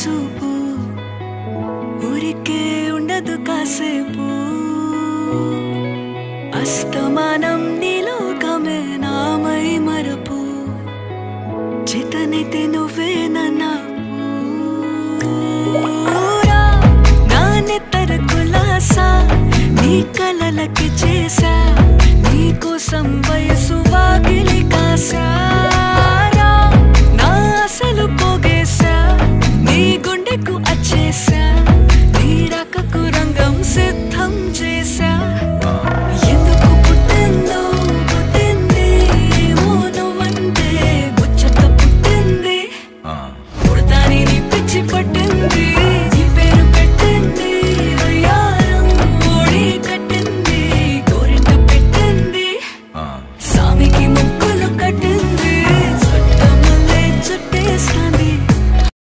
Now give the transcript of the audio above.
చూపు ఊరికే ఉండదు కాసేపు అస్తమానం నీలోకమే నామై మరపు చేతనైతే నువ్వే నా నెత్తర కులాసా నీ కలలకి చేసా నీ కోసం వయసు వాకిలి కాసా నా అసలు పోగేసా నీ గుండెకు అచ్చేసా నీ రాకకు రంగం సిద్ధం చేసా ఎందుకు పుట్టిందో పుట్టింది ఏమో నువ్వంటే ముచ్చట పుట్టింది పుడతాని నీ పిచ్చి పట్టింది